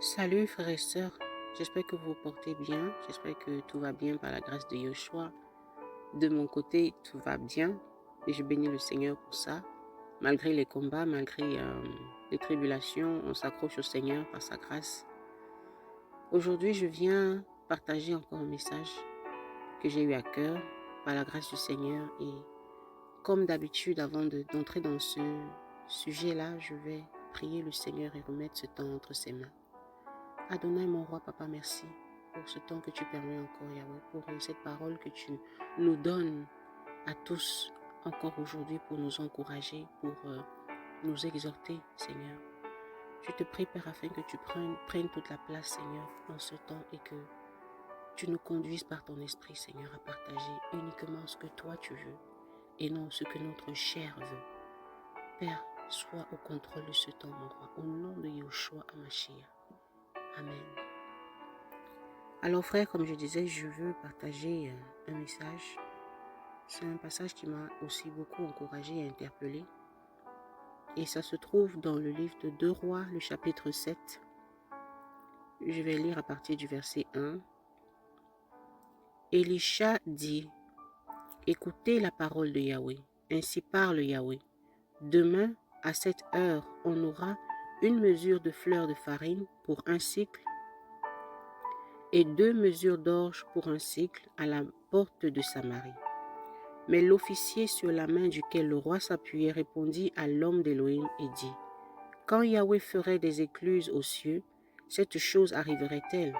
Salut frères et sœurs, j'espère que vous vous portez bien, j'espère que tout va bien par la grâce de Yeshua. De mon côté, tout va bien et je bénis le Seigneur pour ça. Malgré les combats, malgré les tribulations, on s'accroche au Seigneur par sa grâce. Aujourd'hui, je viens partager encore un message que j'ai eu à cœur par la grâce du Seigneur. Et comme d'habitude, avant d'entrer dans ce sujet-là, je vais prier le Seigneur et remettre ce temps entre ses mains. Adonai, mon roi, papa, merci pour ce temps que tu permets encore, Yahweh, pour cette parole que tu nous donnes à tous encore aujourd'hui pour nous encourager, pour nous exhorter, Seigneur. Je te prie, Père, afin que tu prennes toute la place, Seigneur, en ce temps et que tu nous conduises par ton esprit, Seigneur, à partager uniquement ce que toi tu veux et non ce que notre chair veut. Père, sois au contrôle de ce temps, mon roi, au nom de Yeshua HaMashiach. Amen. Alors frère, comme je disais, je veux partager un message. C'est un passage qui m'a aussi beaucoup encouragé et interpellé. Et ça se trouve dans le livre de 2 Rois, le chapitre 7. Je vais lire à partir du verset 1. Élisha dit, « Écoutez la parole de Yahweh, ainsi parle Yahweh. Demain, à cette heure, on aura une mesure de fleur de farine pour un cycle et 2 mesures d'orge pour un cycle à la porte de Samarie. » Mais l'officier sur la main duquel le roi s'appuyait répondit à l'homme d'Élohim et dit, « Quand Yahweh ferait des écluses aux cieux, cette chose arriverait-elle »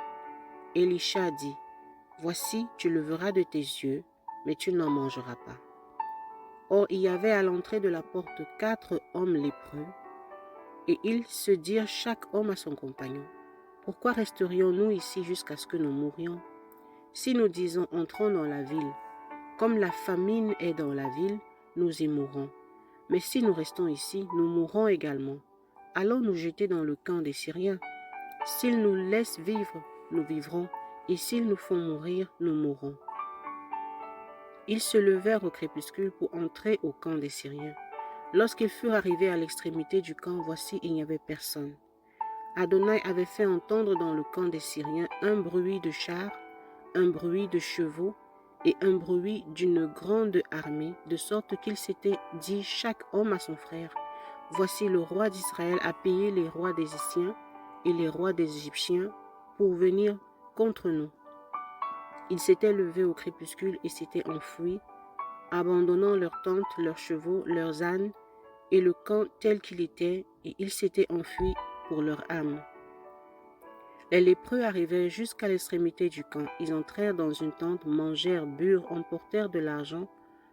Élisha dit, « Voici, tu le verras de tes yeux, mais tu n'en mangeras pas. » Or, il y avait à l'entrée de la porte 4 hommes lépreux, et ils se dirent chaque homme à son compagnon, « Pourquoi resterions-nous ici jusqu'à ce que nous mourions? Si nous disons, entrons dans la ville, comme la famine est dans la ville, nous y mourrons. Mais si nous restons ici, nous mourrons également. Allons nous jeter dans le camp des Syriens. S'ils nous laissent vivre, nous vivrons, et s'ils nous font mourir, nous mourrons. » Ils se levèrent au crépuscule pour entrer au camp des Syriens. Lorsqu'ils furent arrivés à l'extrémité du camp, voici, il n'y avait personne. Adonai avait fait entendre dans le camp des Syriens un bruit de chars, un bruit de chevaux, et un bruit d'une grande armée, de sorte qu'il s'était dit chaque homme à son frère, « Voici le roi d'Israël a payé les rois des Hessiens et les rois des Égyptiens pour venir contre nous. » Ils s'étaient levés au crépuscule et s'étaient enfuis, abandonnant leurs tentes, leurs chevaux, leurs ânes, et le camp tel qu'il était, et ils s'étaient enfuis pour leur âme. Les lépreux arrivèrent jusqu'à l'extrémité du camp. Ils entrèrent dans une tente, mangèrent, burent, emportèrent de l'argent,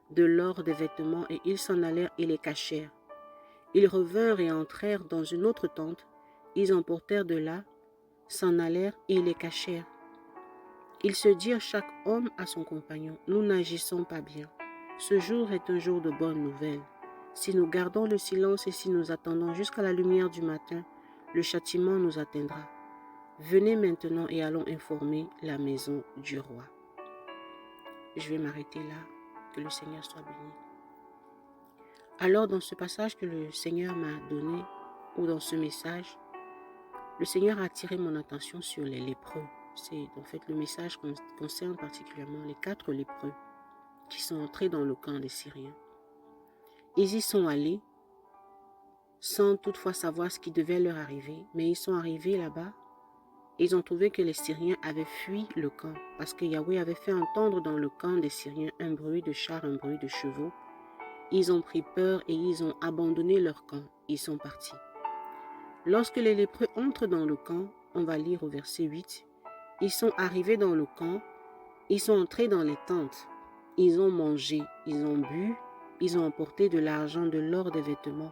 de l'or, des vêtements, et ils s'en allèrent et les cachèrent. Ils revinrent et entrèrent dans une autre tente. Ils emportèrent de là, s'en allèrent et les cachèrent. Ils se dirent chaque homme à son compagnon, « Nous n'agissons pas bien. Ce jour est un jour de bonne nouvelle. Si nous gardons le silence et si nous attendons jusqu'à la lumière du matin, le châtiment nous atteindra. Venez maintenant et allons informer la maison du roi. » Je vais m'arrêter là. Que le Seigneur soit béni. Alors, dans ce passage que le Seigneur m'a donné, ou dans ce message, le Seigneur a attiré mon attention sur les lépreux. C'est en fait le message concerne particulièrement les 4 lépreux qui sont entrés dans le camp des Syriens. Ils y sont allés sans toutefois savoir ce qui devait leur arriver, mais ils sont arrivés là-bas. Ils ont trouvé que les Syriens avaient fui le camp parce que Yahweh avait fait entendre dans le camp des Syriens un bruit de chars, un bruit de chevaux. Ils ont pris peur et ils ont abandonné leur camp. Ils sont partis. Lorsque les lépreux entrent dans le camp, on va lire au verset 8, ils sont arrivés dans le camp, ils sont entrés dans les tentes, ils ont mangé, ils ont bu, ils ont emporté de l'argent, de l'or, des vêtements,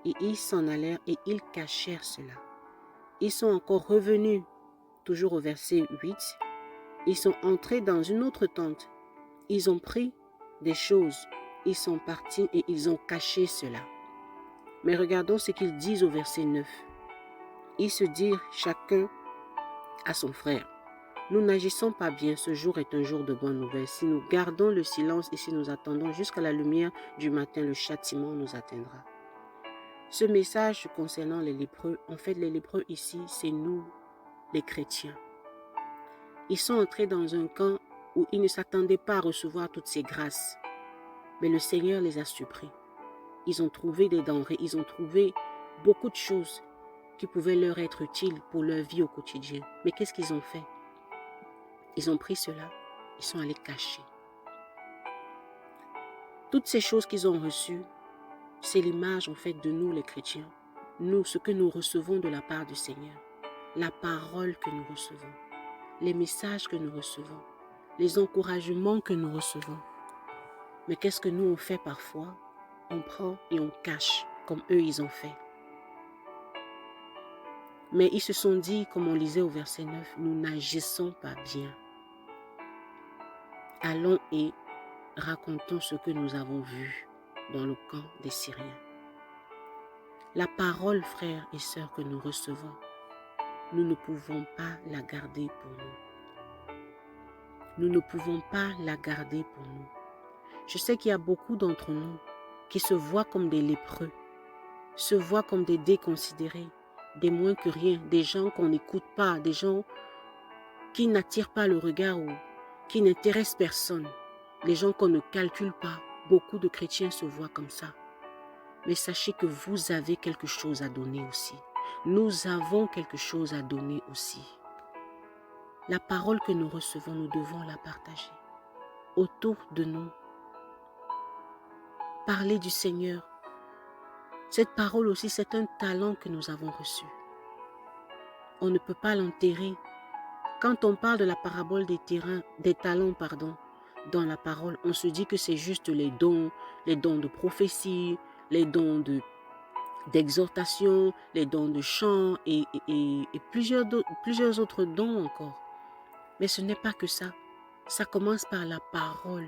et ils s'en allèrent et ils cachèrent cela. Ils sont encore revenus, toujours au verset 8, ils sont entrés dans une autre tente, ils ont pris des choses, ils sont partis et ils ont caché cela. Mais regardons ce qu'ils disent au verset 9. Ils se dirent chacun à son frère, « Nous n'agissons pas bien, ce jour est un jour de bonne nouvelle. Si nous gardons le silence et si nous attendons jusqu'à la lumière du matin, le châtiment nous atteindra. » Ce message concernant les lépreux, en fait les lépreux ici, c'est nous, les chrétiens. Ils sont entrés dans un camp où ils ne s'attendaient pas à recevoir toutes ces grâces. Mais le Seigneur les a surpris. Ils ont trouvé des denrées, ils ont trouvé beaucoup de choses qui pouvaient leur être utiles pour leur vie au quotidien. Mais qu'est-ce qu'ils ont fait? Ils ont pris cela, ils sont allés cacher. Toutes ces choses qu'ils ont reçues, c'est l'image en fait de nous les chrétiens. Nous, ce que nous recevons de la part du Seigneur. La parole que nous recevons. Les messages que nous recevons. Les encouragements que nous recevons. Mais qu'est-ce que nous on fait parfois? On prend et on cache, comme eux ils ont fait. Mais ils se sont dit, comme on lisait au verset 9, nous n'agissons pas bien. Allons et racontons ce que nous avons vu dans le camp des Syriens. La parole, frères et sœurs, que nous recevons, nous ne pouvons pas la garder pour nous. Nous ne pouvons pas la garder pour nous. Je sais qu'il y a beaucoup d'entre nous qui se voient comme des lépreux, se voient comme des déconsidérés, des moins que rien, des gens qu'on n'écoute pas, des gens qui n'attirent pas le regard ou qui n'intéressent personne, des gens qu'on ne calcule pas. Beaucoup de chrétiens se voient comme ça. Mais sachez que vous avez quelque chose à donner aussi. Nous avons quelque chose à donner aussi. La parole que nous recevons, nous devons la partager autour de nous. Parler du Seigneur. Cette parole aussi, c'est un talent que nous avons reçu. On ne peut pas l'enterrer. Quand on parle de la parabole des talents, dans la parole, on se dit que c'est juste les dons de prophétie, les dons d'exhortation, les dons de chant et plusieurs autres dons encore. Mais ce n'est pas que ça. Ça commence par la parole.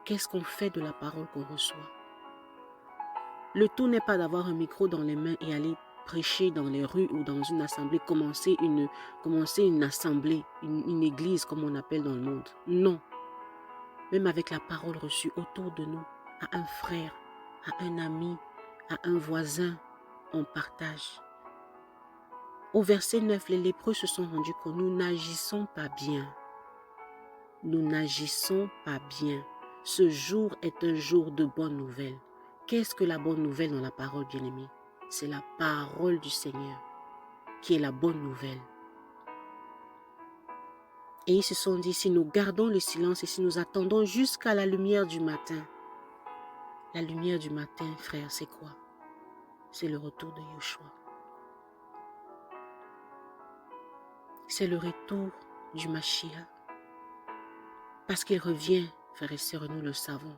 Qu'est-ce qu'on fait de la parole qu'on reçoit? Le tout n'est pas d'avoir un micro dans les mains et aller prêcher dans les rues ou dans une assemblée, commencer une assemblée, une église comme on appelle dans le monde. Non. Même avec la parole reçue autour de nous, à un frère, à un ami, à un voisin, on partage. Au verset 9, les lépreux se sont rendus compte, nous n'agissons pas bien. Nous n'agissons pas bien. Ce jour est un jour de bonne nouvelle. Qu'est-ce que la bonne nouvelle dans la parole, bien-aimée? C'est la parole du Seigneur qui est la bonne nouvelle. Et ils se sont dit, si nous gardons le silence et si nous attendons jusqu'à la lumière du matin, la lumière du matin, frère, c'est quoi? C'est le retour de Yeshua. C'est le retour du Mashiach. Parce qu'il revient, frères et sœurs, nous le savons.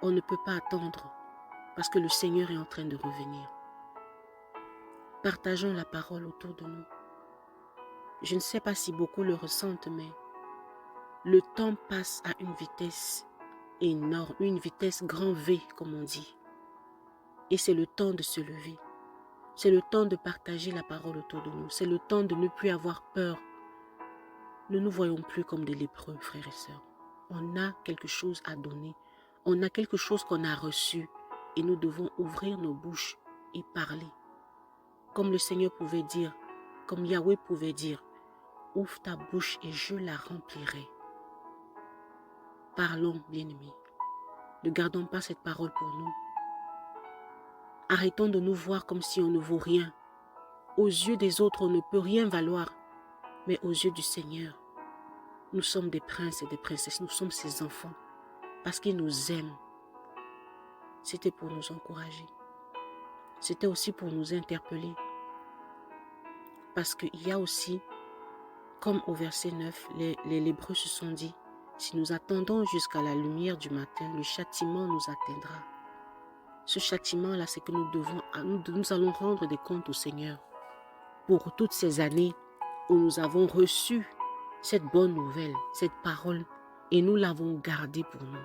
On ne peut pas attendre parce que le Seigneur est en train de revenir. Partageons la parole autour de nous. Je ne sais pas si beaucoup le ressentent, mais le temps passe à une vitesse énorme, une vitesse grand V, comme on dit. Et c'est le temps de se lever. C'est le temps de partager la parole autour de nous. C'est le temps de ne plus avoir peur. Ne nous voyons plus comme des lépreux, frères et sœurs. On a quelque chose à donner. On a quelque chose qu'on a reçu. Et nous devons ouvrir nos bouches et parler. Comme le Seigneur pouvait dire, comme Yahweh pouvait dire, ouvre ta bouche et je la remplirai. Parlons, bien-aimés. Ne gardons pas cette parole pour nous. Arrêtons de nous voir comme si on ne vaut rien. Aux yeux des autres, on ne peut rien valoir. Mais aux yeux du Seigneur, nous sommes des princes et des princesses. Nous sommes ses enfants. Parce qu'il nous aime. C'était pour nous encourager. C'était aussi pour nous interpeller. Parce qu'il y a aussi, comme au verset 9, les lépreux se sont dit, si nous attendons jusqu'à la lumière du matin, le châtiment nous atteindra. Ce châtiment-là, c'est que nous allons rendre des comptes au Seigneur pour toutes ces années où nous avons reçu cette bonne nouvelle, cette parole, et nous l'avons gardée pour nous.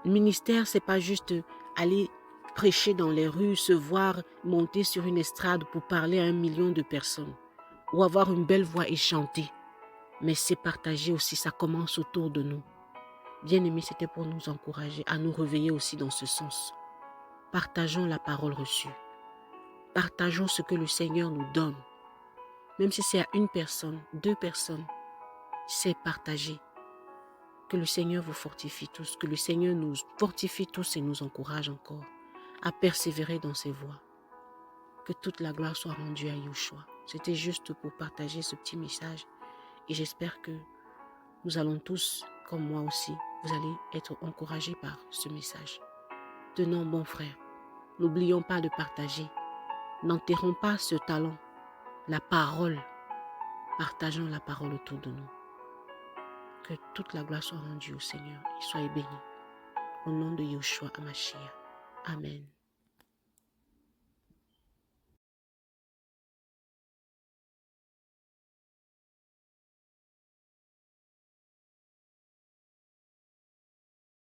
Le ministère, c'est pas juste aller prêcher dans les rues, se voir monter sur une estrade pour parler à 1 million de personnes ou avoir une belle voix et chanter. Mais c'est partager aussi, ça commence autour de nous. Bien-aimés, c'était pour nous encourager à nous réveiller aussi dans ce sens. Partageons la parole reçue. Partageons ce que le Seigneur nous donne. Même si c'est à une personne, 2 personnes, c'est partager. Que le Seigneur vous fortifie tous, que le Seigneur nous fortifie tous et nous encourage encore à persévérer dans ses voies. Que toute la gloire soit rendue à Yeshua. C'était juste pour partager ce petit message et j'espère que nous allons tous, comme moi aussi, vous allez être encouragés par ce message. Tenons bon frère, n'oublions pas de partager. N'enterrons pas ce talent, la parole. Partageons la parole autour de nous. Que toute la gloire soit rendue au Seigneur et soyez bénis. Au nom de Yeshua Hamashiach. Amen.